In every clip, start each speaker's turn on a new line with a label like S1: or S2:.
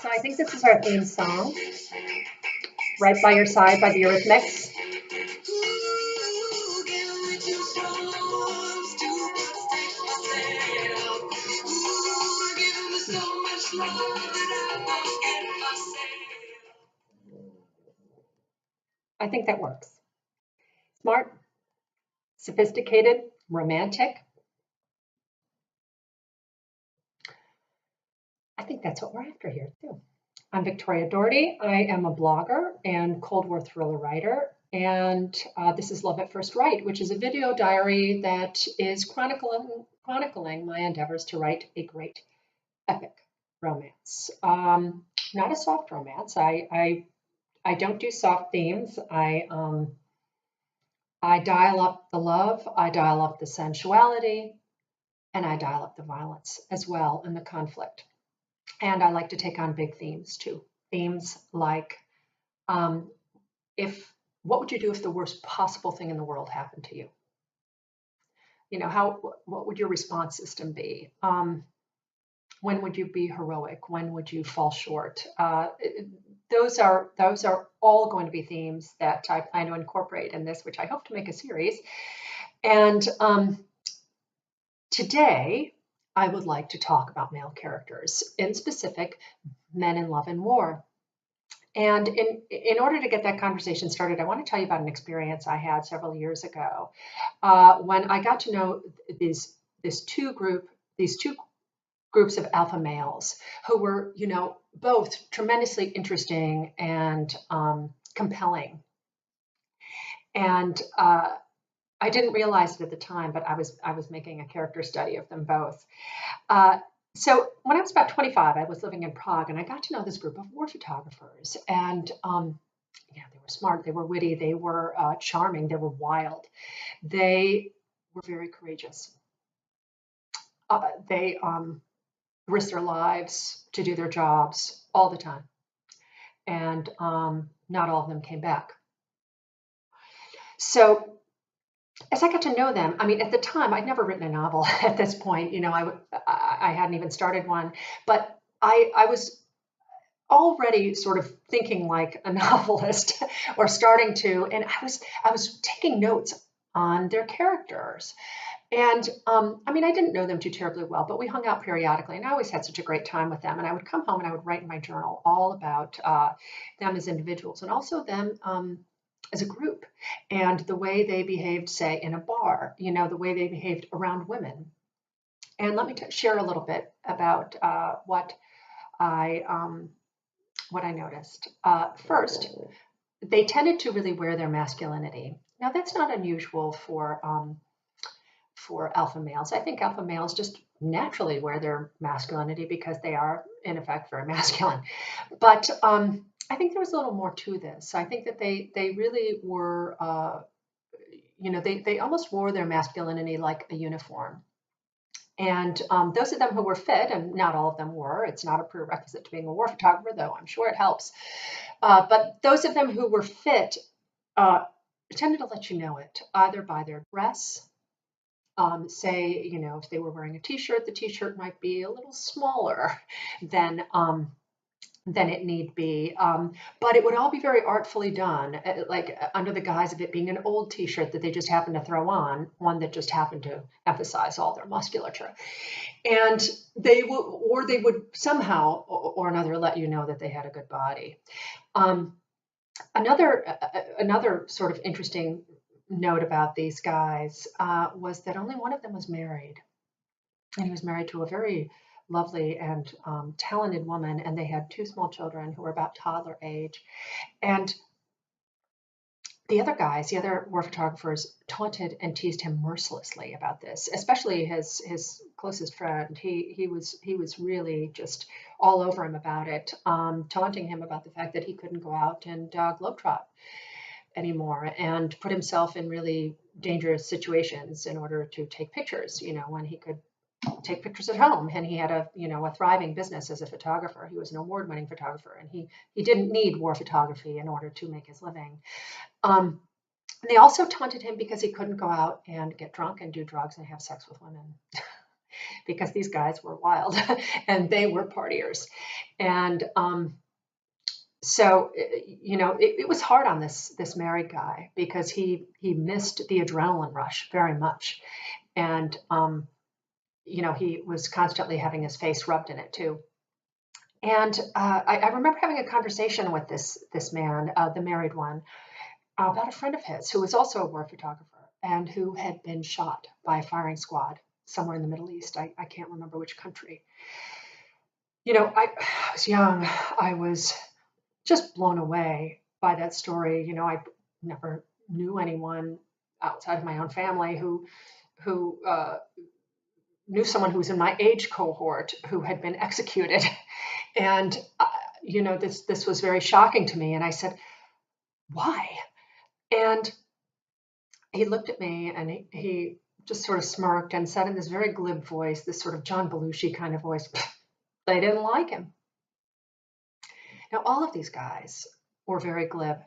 S1: So I think this is our theme song, Right by Your Side by the Eurythmics. I think that works. Smart, sophisticated, romantic. I think that's what we're after here, too. I'm Victoria Dougherty. I am a blogger and Cold War thriller writer. And this is Love at First Write, which is a video diary that is chronicling my endeavors to write a great epic romance. Not a soft romance. I don't do soft themes. I dial up the love, I dial up the sensuality, and I dial up the violence as well and the conflict. And I like to take on big themes too. Themes like what would you do if the worst possible thing in the world happened to you? You know, what would your response system be? When would you be heroic? When would you fall short? Those are all going to be themes that I plan to incorporate in this, which I hope to make a series. And today, I would like to talk about male characters, in specific, men in love and war. And in order to get that conversation started, I want to tell you about an experience I had several years ago when I got to know these two groups of alpha males who were, both tremendously interesting and compelling. And I didn't realize it at the time, but I was making a character study of them both. So when I was about 25, I was living in Prague, and I got to know this group of war photographers. And they were smart, they were witty, they were charming, they were wild, they were very courageous. They risked their lives to do their jobs all the time, and not all of them came back. So as I got to know them, I mean, at the time, I'd never written a novel at this point. I hadn't even started one, but I was already sort of thinking like a novelist or starting to, and I was taking notes on their characters. And I mean, I didn't know them too terribly well, but we hung out periodically, and I always had such a great time with them. And I would come home and I would write in my journal all about them as individuals and also them as a group, and the way they behaved, say, in a bar, the way they behaved around women. And let me share a little bit about what I noticed. First, they tended to really wear their masculinity. Now, that's not unusual for alpha males. I think alpha males just naturally wear their masculinity because they are, in effect, very masculine. But I think there was a little more to this. I think that they really were, they almost wore their masculinity like a uniform. And those of them who were fit, and not all of them were, it's not a prerequisite to being a war photographer, though I'm sure it helps. But those of them who were fit tended to let you know it, either by their dress. Say, if they were wearing a t-shirt, the t-shirt might be a little smaller than it need be. But it would all be very artfully done, like under the guise of it being an old t-shirt that they just happened to throw on, one that just happened to emphasize all their musculature. And they would somehow or another let you know that they had a good body. Another sort of interesting note about these guys was that only one of them was married. And he was married to a very lovely and talented woman, and they had two small children who were about toddler age. And the other guys, the other war photographers, taunted and teased him mercilessly about this, especially his closest friend. He was really just all over him about it, taunting him about the fact that he couldn't go out and globetrot anymore and put himself in really dangerous situations in order to take pictures, when he could take pictures at home, and he had a thriving business as a photographer. He was an award-winning photographer, and he didn't need war photography in order to make his living. They also taunted him because he couldn't go out and get drunk and do drugs and have sex with women. because these guys were wild and they were partiers. And so, it was hard on this married guy because he missed the adrenaline rush very much. And, he was constantly having his face rubbed in it too. And I remember having a conversation with this man, the married one, about a friend of his who was also a war photographer and who had been shot by a firing squad somewhere in the Middle East. I can't remember which country. I was young. I was just blown away by that story. I never knew anyone outside of my own family who knew someone who was in my age cohort who had been executed. And this was very shocking to me. And I said, "Why?" And he looked at me and he just sort of smirked and said in this very glib voice, this sort of John Belushi kind of voice, they didn't like him. Now, all of these guys were very glib.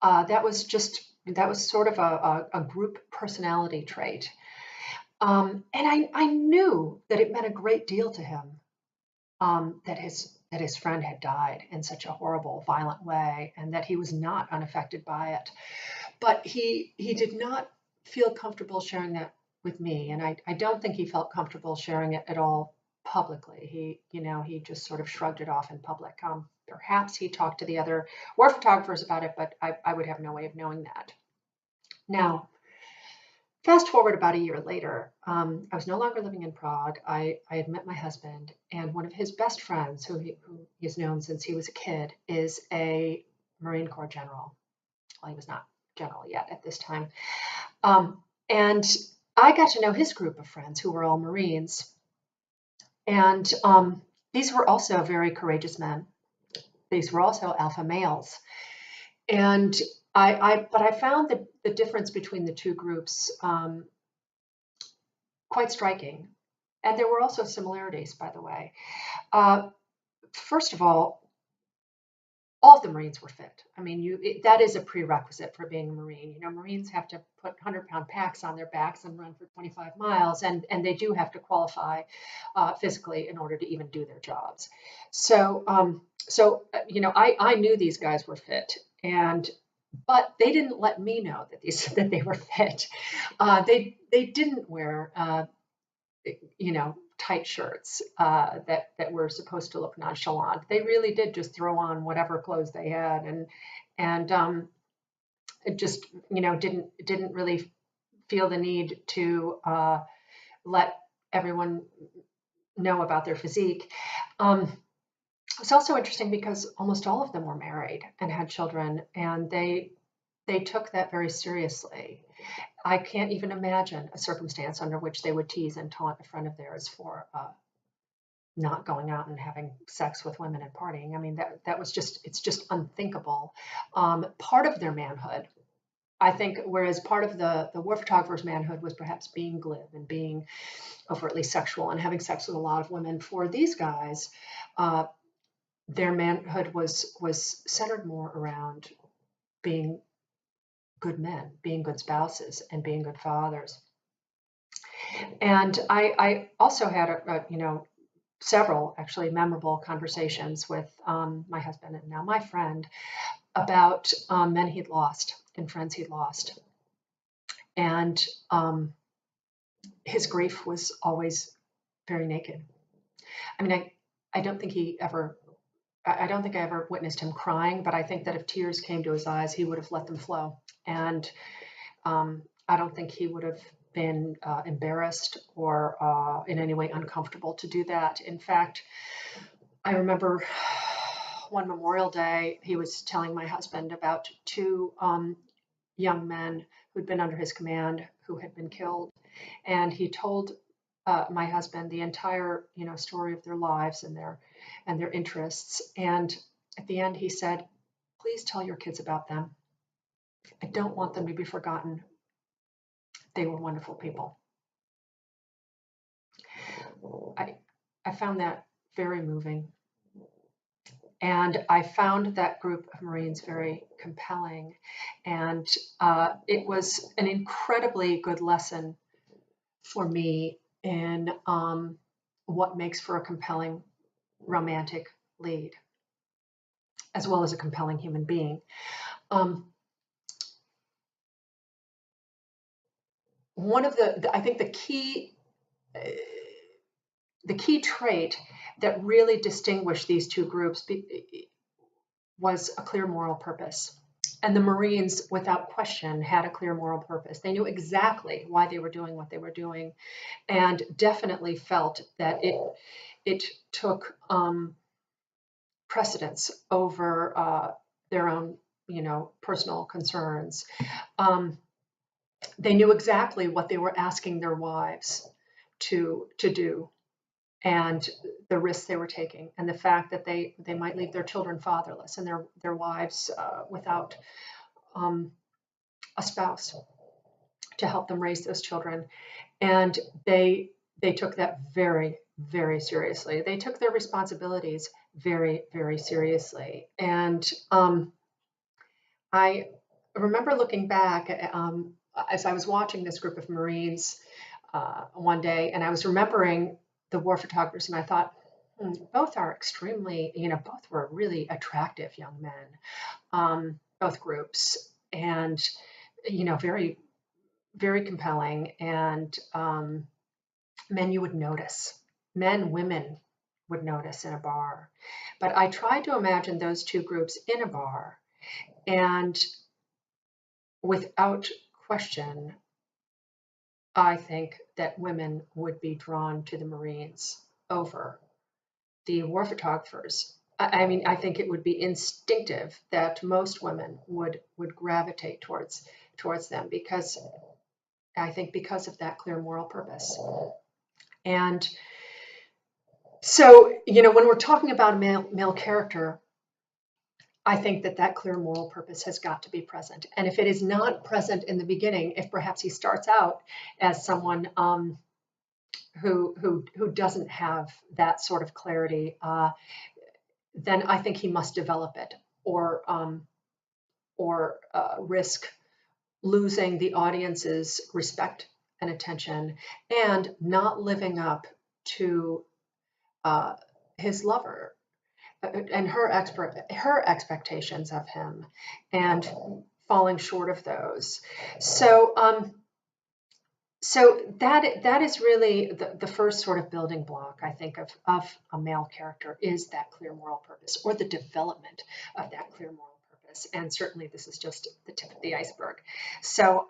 S1: That was sort of a group personality trait. And I knew that it meant a great deal to him that his friend had died in such a horrible, violent way, and that he was not unaffected by it. But he did not feel comfortable sharing that with me, and I don't think he felt comfortable sharing it at all publicly. He just sort of shrugged it off in public. Perhaps he talked to the other war photographers about it, but I would have no way of knowing that. Now, fast forward about a year later, I was no longer living in Prague. I had met my husband, and one of his best friends, who he's known since he was a kid, is a Marine Corps general. Well, he was not general yet at this time. And I got to know his group of friends who were all Marines. And these were also very courageous men. These were also alpha males. And but I found the difference between the two groups quite striking. And there were also similarities, by the way. First of all of the Marines were fit. I mean, that is a prerequisite for being a Marine. Marines have to put 100-pound packs on their backs and run for 25 miles, and they do have to qualify physically in order to even do their jobs. So, I knew these guys were fit, but they didn't let me know that they were fit. They didn't wear tight shirts that were supposed to look nonchalant. They really did just throw on whatever clothes they had, and it just didn't really feel the need to let everyone know about their physique. It's also interesting because almost all of them were married and had children, and they took that very seriously. I can't even imagine a circumstance under which they would tease and taunt a friend of theirs for not going out and having sex with women and partying. I mean, it's just unthinkable. Part of their manhood, I think, whereas part of the war photographer's manhood was perhaps being glib and being overtly sexual and having sex with a lot of women. For these guys, their manhood was centered more around being good men, being good spouses, and being good fathers. And I also had several actually memorable conversations with my husband and now my friend about men he'd lost and friends he'd lost. And his grief was always very naked. I mean, I don't think I ever witnessed him crying, but I think that if tears came to his eyes, he would have let them flow. And I don't think he would have been embarrassed or in any way uncomfortable to do that. In fact, I remember one Memorial Day, he was telling my husband about two young men who'd been under his command who had been killed. And he told my husband the entire story of their lives and their interests. And at the end, he said, "Please tell your kids about them. I don't want them to be forgotten. They were wonderful people." I found that very moving. And I found that group of Marines very compelling. And it was an incredibly good lesson for me in what makes for a compelling romantic lead, as well as a compelling human being. One of I think the key trait that really distinguished these two groups was a clear moral purpose. And the Marines, without question, had a clear moral purpose. They knew exactly why they were doing what they were doing, and definitely felt that it took precedence over their own, personal concerns. They knew exactly what they were asking their wives to do, and the risks they were taking, and the fact that they might leave their children fatherless and their wives without a spouse to help them raise those children. And they took that very, very seriously. They took their responsibilities very, very seriously. And I remember looking back as I was watching this group of Marines one day, and I was remembering the war photographers, and I thought, both are extremely, both were really attractive young men, both groups, and, very, very compelling, and men you would notice, men, women would notice in a bar. But I tried to imagine those two groups in a bar, and without question, I think that women would be drawn to the Marines over the war photographers. I mean, I think it would be instinctive that most women would gravitate towards them, because I think because of that clear moral purpose. And so, when we're talking about a male character, I think that clear moral purpose has got to be present. And if it is not present in the beginning, if perhaps he starts out as someone who doesn't have that sort of clarity, then I think he must develop it, or risk losing the audience's respect and attention, and not living up to his lover and her expectations of him, and falling short of those. So that is really the first sort of building block, I think, of a male character, is that clear moral purpose, or the development of that clear moral purpose. And certainly this is just the tip of the iceberg. So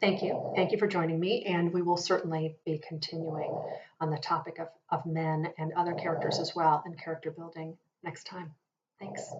S1: thank you for joining me, and we will certainly be continuing on the topic of men and other characters as well, and character building next time. Thanks.